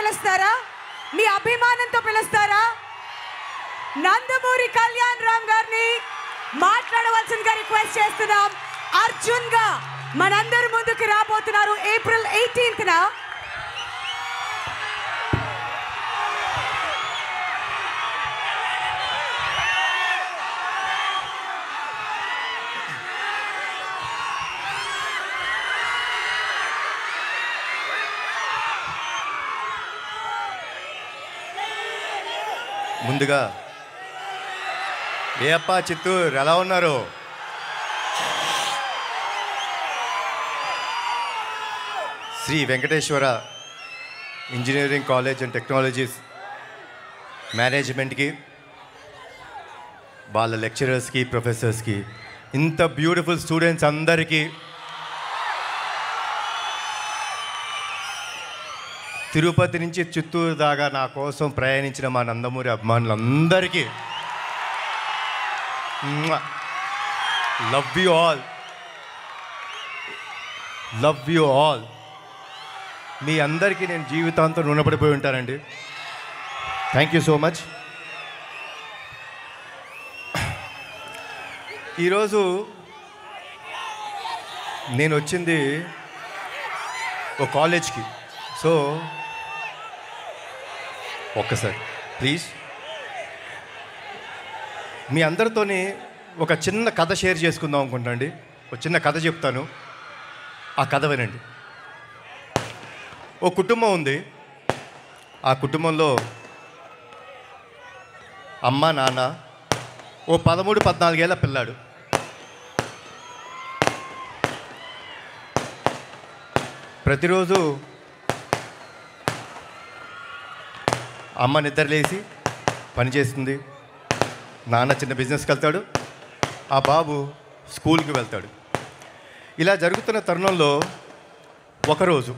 పిలుస్తారా? మీ అభిమానంతో పిలుస్తారా? నందమూరి కళ్యాణ్ రామ్ గారిని మాట్లాడవలసిందిగా రిక్వెస్ట్ చేస్తున్నాం. అర్జున్ గా మనందరి ముందుకు రాబోతున్నారు ఏప్రిల్ 18న. ముందుగా ఏ అప్ప చిత్తూరు ఎలా ఉన్నారు? Sri Venkateswara engineering college and technologies మేనేజ్మెంట్కి, వాళ్ళ లెక్చరర్స్కి, ప్రొఫెసర్స్కి, ఇంత బ్యూటిఫుల్ స్టూడెంట్స్ అందరికీ, తిరుపతి నుంచి చిత్తూరు దాకా నా కోసం ప్రయాణించిన మా నందమూరి అభిమానులందరికీ love you all, love you all. మీ అందరికీ నేను జీవితాంతం రుణపడిపోయి ఉంటానండి. Thank you so much. ఈరోజు నేను వచ్చింది ఒక కాలేజ్కి. సో ఒక్కసారి ప్లీజ్ మీ అందరితోని ఒక చిన్న కథ షేర్ చేసుకుందాం అనుకుంటానండి. ఒక చిన్న కథ చెప్తాను, ఆ కథ వినండి. ఓ కుటుంబం ఉంది. ఆ కుటుంబంలో అమ్మ, నాన్న, ఓ 13-14 ఏళ్ళ పిల్లాడు. ప్రతిరోజు అమ్మ నిద్రలేసి పని చేస్తుంది, నాన్న చిన్న బిజినెస్కి వెళ్తాడు, ఆ బాబు స్కూల్కి వెళ్తాడు. ఇలా జరుగుతున్న తరుణంలో ఒకరోజు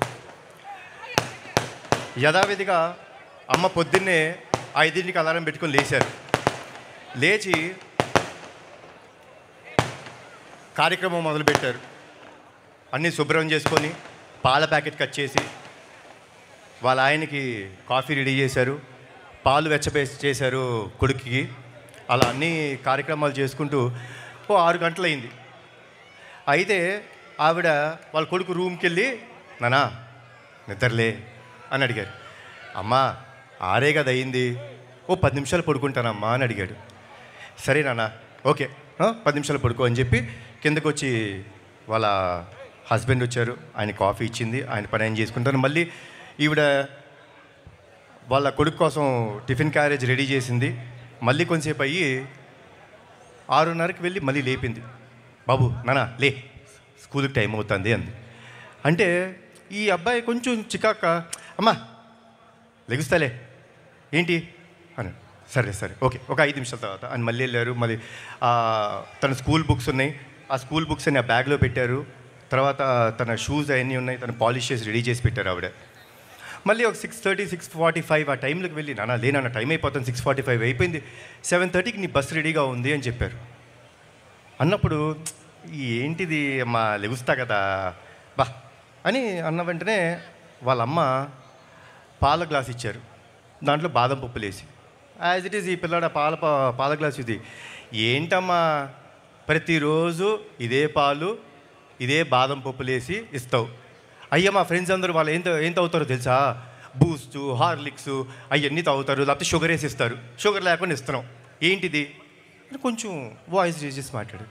యథావిధిగా అమ్మ పొద్దున్నే 5ంటికి అలారం పెట్టుకొని లేచారు. లేచి కార్యక్రమం మొదలుపెట్టారు. అన్నీ శుభ్రం చేసుకొని పాల ప్యాకెట్ కట్ చేసి వాళ్ళ ఆయనకి కాఫీ రెడీ చేశారు, పాలు చేశారు కొడుకుకి. అలా అన్ని కార్యక్రమాలు చేసుకుంటూ ఓ 6 గంటలైంది. అయితే ఆవిడ వాళ్ళ కొడుకు రూమ్కి వెళ్ళి, నానా నిద్రలే అని అడిగారు. అమ్మా 6 కదా అయింది, ఓ 10 నిమిషాలు పడుకుంటానమ్మా అని అడిగాడు. సరే నాన్న, ఓకే 10 నిమిషాలు పడుకో అని చెప్పి కిందకు వచ్చి వాళ్ళ హస్బెండ్ వచ్చారు. ఆయన కాఫీ ఇచ్చింది, ఆయన పని ఆయన చేసుకుంటాను. మళ్ళీ ఈవిడ వాళ్ళ కొడుకు కోసం టిఫిన్ క్యారేజ్ రెడీ చేసింది. మళ్ళీ కొంచెంసేపు అయ్యి 6:30కి వెళ్ళి మళ్ళీ లేపింది. బాబు నాన్న లే, స్కూల్కి టైం అవుతుంది అంది. అంటే ఈ అబ్బాయి కొంచెం చికాక, అమ్మా లెగుస్తాలే ఏంటి అని. సరే సరే ఓకే, ఒక 5 నిమిషాల తర్వాత అని మళ్ళీ వెళ్ళారు. మళ్ళీ తన స్కూల్ బుక్స్ ఉన్నాయి, ఆ స్కూల్ బుక్స్ అన్ని ఆ బ్యాగ్లో పెట్టారు. తర్వాత తన షూస్ అవన్నీ ఉన్నాయి, తను పాలిష్ చేసి రెడీ చేసి పెట్టారు ఆవిడ. మళ్ళీ ఒక 6:30, 6:45 ఆ టైంలోకి వెళ్ళి, నాన్న లేనన్న టైం అయిపోతుంది, 6:45 అయిపోయింది, 7:30కి నీ బస్సు రెడీగా ఉంది అని చెప్పారు. అన్నప్పుడు ఏంటిది అమ్మా లెగుస్తా కదా బా అని అన్న వెంటనే వాళ్ళ అమ్మ పాల గ్లాస్ ఇచ్చారు, దాంట్లో బాదం పప్పులు వేసి. యాజ్ ఇట్ ఈజ్ ఈ పిల్లాడ పాల గ్లాస్ ఇది. ఏంటమ్మా ప్రతిరోజు ఇదే పాలు ఇదే బాదం పప్పులు వేసి ఇస్తావు? అయ్యా మా ఫ్రెండ్స్ అందరూ వాళ్ళు ఏం తాగుతారో తెలుసా, బూస్ట్, హార్లిక్స్ అవన్నీ తాగుతారు, లేకపోతే షుగర్ వేసి ఇస్తారు, షుగర్ లేకుండా ఇస్తున్నాం, ఏంటిది అని కొంచెం వాయిస్ రేజ్ చేసి మాట్లాడు.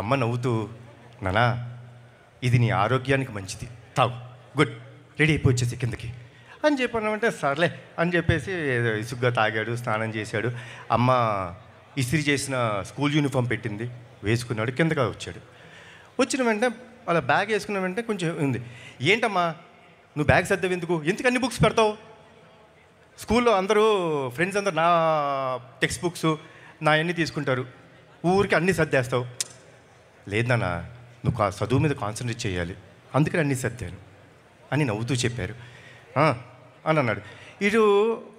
అమ్మ నవ్వుతూ, నానా ఇది నీ ఆరోగ్యానికి మంచిది, తాగు, గుడ్, రెడీ అయిపోయి వచ్చేసి కిందకి అని చెప్పానంటే సర్లే అని చెప్పేసి ఇసుగ్గా తాగాడు, స్నానం చేశాడు. అమ్మ ఇస్త్రీ చేసిన స్కూల్ యూనిఫామ్ పెట్టింది, వేసుకున్నాడు, కిందగా వచ్చాడు. వచ్చిన వెంటనే అలా బ్యాగ్ వేసుకున్న వెంటనే కొంచెం ఉంది. ఏంటమ్మా నువ్వు బ్యాగ్ సర్దావు, ఎందుకు అన్ని బుక్స్ పెడతావు? స్కూల్లో అందరూ ఫ్రెండ్స్ అందరూ నా టెక్స్ట్ బుక్స్ నా అన్నీ తీసుకుంటారు, ఊరికి అన్నీ సర్దేస్తావు. లేదన్నా నువ్వు చదువు మీద కాన్సన్ట్రేట్ చేయాలి, అందుకని అన్నీ సర్దాను అని నవ్వుతూ చెప్పారు అని అన్నాడు. ఇటు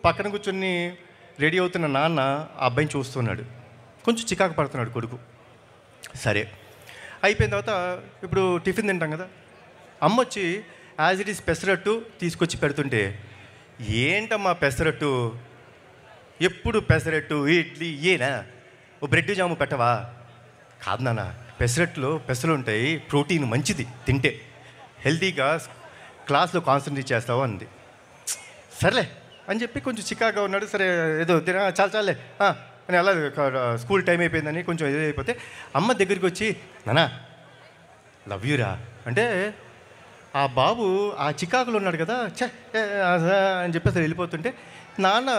పక్కన కూర్చొని రెడీ అవుతున్న నాన్న ఆ అబ్బాయిని చూస్తున్నాడు, కొంచెం చికాకు పడుతున్నాడు కొడుకు. సరే అయిపోయిన తర్వాత ఇప్పుడు టిఫిన్ తింటాం కదా, అమ్మ వచ్చి యాజ్ ఇట్ ఈస్ పెసరట్టు తీసుకొచ్చి పెడుతుంటే ఏంటమ్మా పెసరట్టు, ఎప్పుడు పెసరట్టు ఇడ్లీ ఏనా, ఓ బ్రెడ్ జాము పెట్టవా? కాదు నాన్న, పెసరట్టులో పెసలు ఉంటాయి, ప్రోటీన్ మంచిది, తింటే హెల్తీగా క్లాస్లో కాన్సన్ట్రేట్ చేస్తావు అంది. సర్లే అని చెప్పి కొంచెం చికాగా ఉన్నాడు. సరే ఏదో తిన చాలే అని అలా స్కూల్ టైం అయిపోయిందని కొంచెం ఏదో అయిపోతే అమ్మ దగ్గరికి వచ్చి, నానా లవ్ యూరా అంటే, ఆ బాబు ఆ చికాకులో ఉన్నాడు కదా, ఛే అని చెప్పేసి వెళ్ళిపోతుంటే నాన్న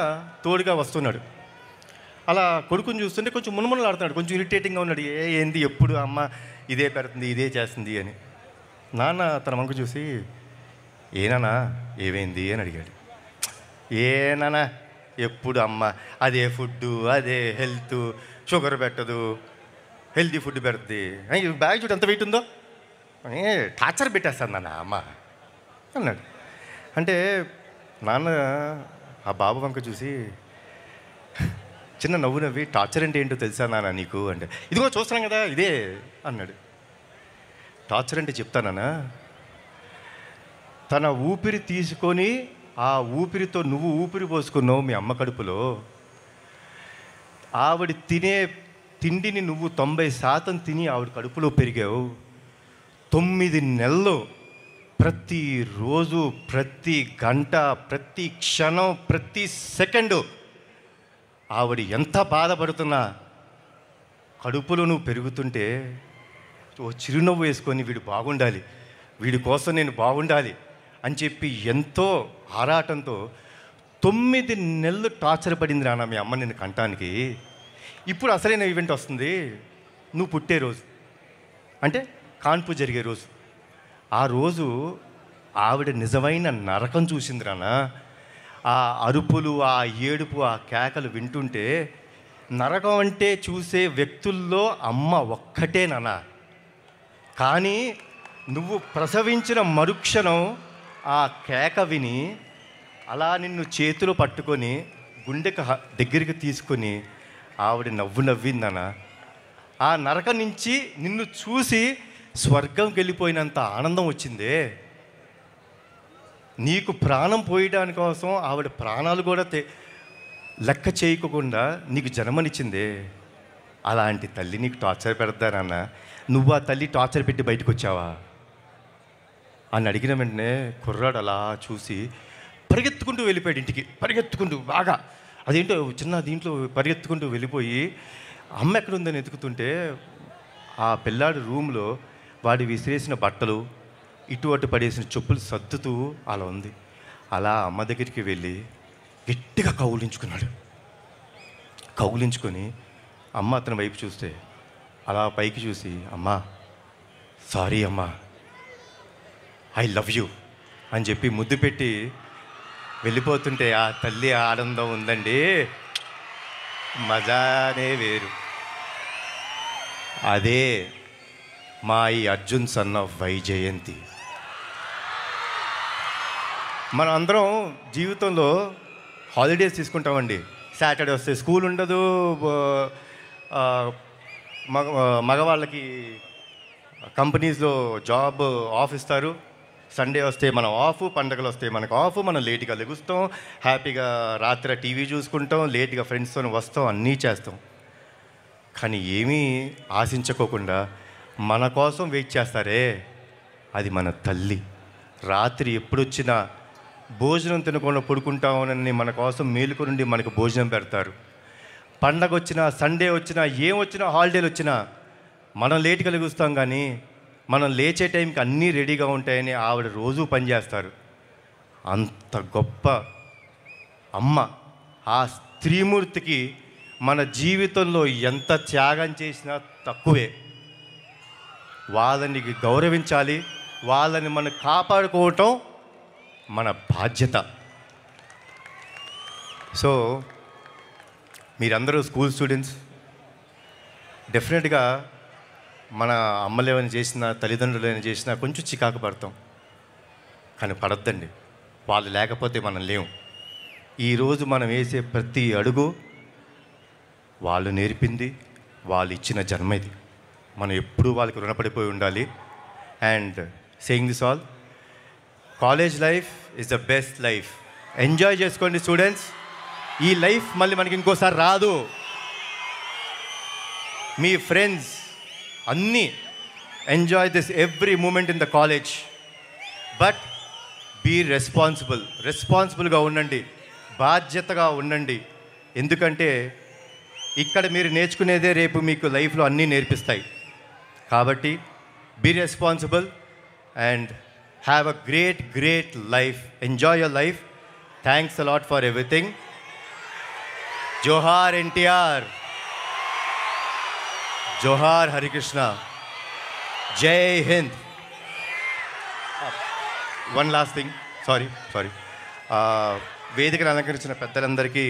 తోడుగా వస్తున్నాడు. అలా కొడుకుని చూస్తుంటే కొంచెం మునుమునలు ఆడుతున్నాడు, కొంచెం ఇరిటేటింగ్గా ఉన్నాడు. ఏంది ఎప్పుడు అమ్మ ఇదే పెడుతుంది ఇదే చేస్తుంది అని. నాన్న తన వంక చూసి, ఏనానా ఏమైంది అని అడిగాడు. ఏనానా ఎప్పుడు అమ్మ అదే ఫుడ్డు అదే హెల్త్, షుగర్ పెట్టదు, హెల్తీ ఫుడ్ పెడుతుంది, బ్యాగ్ చూడు ఎంత వెయిట్ ఉందో అని టార్చర్ పెట్టేస్తాను నాన్న అమ్మ అన్నాడు. అంటే నాన్న ఆ బాబు వంక చూసి చిన్న నవ్వు నవ్వి, టార్చర్ అంటే ఏంటో తెలుసా నాన్న నీకు అంటే, ఇదిగో చూస్తున్నాం కదా ఇదే అన్నాడు. టార్చర్ అంటే చెప్తానా, తన ఊపిరి తీసుకొని ఆ ఊపిరితో నువ్వు ఊపిరి పోసుకున్నావు మీ అమ్మ కడుపులో. ఆవిడ తినే తిండిని నువ్వు 90% తిని ఆవిడ కడుపులో పెరిగావు. 9 నెలలు ప్రతిరోజు, ప్రతి గంట, ప్రతి క్షణం, ప్రతి సెకండు ఆవిడ ఎంత బాధపడుతున్నా కడుపులో నువ్వు పెరుగుతుంటే ఓ చిరునవ్వు వేసుకొని వీడు బాగుండాలి, వీడి కోసం నేను బాగుండాలి అని చెప్పి ఎంతో ఆరాటంతో 9 నెలలు టార్చర్ పడింది నాన్న మీ అమ్మ నిన్ను కంటానికి. ఇప్పుడు అసలైన ఈవెంట్ వస్తుంది, నువ్వు పుట్టే రోజు, అంటే కాన్పు జరిగే రోజు. ఆ రోజు ఆవిడ నిజమైన నరకం చూసింది నాన్న. ఆ అరుపులు, ఆ ఏడుపు, ఆ కేకలు వింటుంటే నరకం అంటే చూసే వ్యక్తుల్లో అమ్మ ఒక్కటే నాన్న. కానీ నువ్వు ప్రసవించిన మరుక్షణం ఆ కేక విని అలా నిన్ను చేతులు పట్టుకొని గుండెకి దగ్గరికి తీసుకొని ఆవిడ నవ్వు నవ్విందన్న. ఆ నరకం నుంచి నిన్ను చూసి స్వర్గంకి వెళ్ళిపోయినంత ఆనందం వచ్చిందే. నీకు ప్రాణం పోయడానికి కోసం ఆవిడ ప్రాణాలు కూడా లెక్క చేయకుండా నీకు జన్మనిచ్చిందే. అలాంటి తల్లి నీకు టార్చర్ పెడతానన్న, నువ్వు ఆ తల్లి టార్చర్ పెట్టి బయటకు వచ్చావా అని అడిగిన వెంటనే కుర్రాడు అలా చూసి పరిగెత్తుకుంటూ వెళ్ళిపోయాడు ఇంటికి. పరిగెత్తుకుంటూ బాగా అదేంటో చిన్న దీంట్లో పరిగెత్తుకుంటూ వెళ్ళిపోయి అమ్మ ఎక్కడుందని వెతుకుతుంటే ఆ పిల్లాడి రూమ్లో వాడి విసిరేసిన బట్టలు, ఇటు అటు పడేసిన చెప్పులు సర్దుతూ అలా ఉంది. అలా అమ్మ దగ్గరికి వెళ్ళి గట్టిగా కౌగిలించుకున్నాడు. కౌగిలించుకొని అమ్మ అతని వైపు చూస్తే అలా పైకి చూసి, అమ్మా సారీ అమ్మా, ఐ లవ్ యూ అని చెప్పి ముద్దు పెట్టి వెళ్ళిపోతుంటే ఆ తల్లి ఆనందం ఉందండి, మజానే వేరు. అదే మా ఈ అర్జున్ సన్ ఆఫ్ వైజయంతి. మనం అందరం జీవితంలో హాలిడేస్ తీసుకుంటామండి. సాటర్డే వస్తే స్కూల్ ఉండదు, మగవాళ్ళకి కంపెనీస్లో జాబ్ ఆఫ్ ఇస్తారు. సండే వస్తే మనం ఆఫ్, పండగలు వస్తే మనకు ఆఫ్, మనం లేట్గా లెగుస్తాం, హ్యాపీగా రాత్రి టీవీ చూసుకుంటాం, లేట్గా ఫ్రెండ్స్తో వస్తాం, అన్నీ చేస్తాం. కానీ ఏమీ ఆశించుకోకుండా మన కోసం వెయిట్ చేస్తారే, అది మన తల్లి. రాత్రి ఎప్పుడొచ్చినా భోజనం తినకుండా పడుకుంటామని మన కోసం మేలుకొనుండి మనకు భోజనం పెడతారు. పండగ వచ్చినా, సండే వచ్చినా, ఏమొచ్చినా, హాలిడేలు వచ్చినా మనం లేట్గా లెగుస్తాం, కానీ మనం లేచే టైంకి అన్నీ రెడీగా ఉంటాయని ఆవిడ రోజూ పనిచేస్తారు. అంత గొప్ప అమ్మ. ఆ స్త్రీమూర్తికి మన జీవితంలో ఎంత త్యాగం చేసినా తక్కువే. వాళ్ళని గౌరవించాలి, వాళ్ళని మనం కాపాడుకోవటం మన బాధ్యత. సో మీరందరూ స్కూల్ స్టూడెంట్స్, డెఫినెట్గా మన అమ్మలు ఏమైనా చేసినా, తల్లిదండ్రులు ఏమైనా చేసినా కొంచెం చికాకు పడతాం, కానీ పడద్దండి. వాళ్ళు లేకపోతే మనం లేవు. ఈరోజు మనం వేసే ప్రతి అడుగు వాళ్ళు నేర్పింది, వాళ్ళు ఇచ్చిన జన్మ ఇది. మనం ఎప్పుడూ వాళ్ళకి రుణపడిపోయి ఉండాలి. And saying this all, college life is the best life enjoy చేసుకోండి స్టూడెంట్స్. ఈ లైఫ్ మళ్ళీ మనకి ఇంకోసారి రాదు. మీ ఫ్రెండ్స్ అన్నీ enjoy this every moment in the college. But be రెస్పాన్సిబుల్గా ఉండండి, బాధ్యతగా ఉండండి. ఎందుకంటే ఇక్కడ మీరు నేర్చుకునేదే రేపు మీకు లైఫ్లో అన్నీ నేర్పిస్తాయి. కాబట్టి be responsible and have a great life. Enjoy your life. Thanks a lot for everything. జోహార్ ఎన్టీఆర్, జోహార్ హరికృష్ణ, జై హింద్. వన్ లాస్ట్ థింగ్, సారీ వేదికను అలంకరించిన పెద్దలందరికీ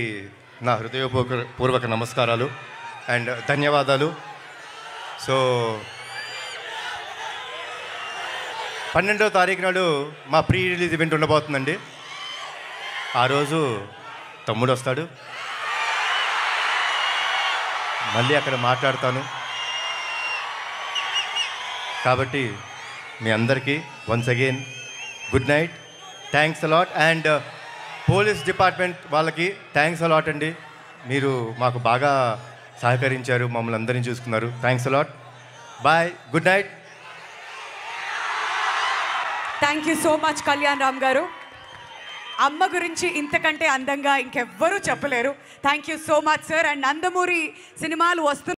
నా హృదయపూర్వక నమస్కారాలు అండ్ ధన్యవాదాలు. సో 12వ తారీఖు నాడు మా ప్రీ రిలీజ్ ఈవెంట్ ఉండబోతుందండి. ఆ రోజు తమ్ముడు వస్తాడు, మళ్ళీ అక్కడ మాట్లాడతాను. కాబట్టి మీ అందరికీ once again good night. Thanks a lot. And police department వాళ్ళకి థ్యాంక్స్ అలాట్ అండి. మీరు మాకు బాగా సహకరించారు, మమ్మల్ని అందరినీ చూసుకున్నారు. Thanks a lot. Bye, good night. Thank you so much Kalyan Ram గారు. అమ్మ గురించి ఇంతకంటే అందంగా ఇంకెవ్వరూ చెప్పలేరు. Thank you so much sir. And Nandamuri సినిమాలు వస్తున్నాయి.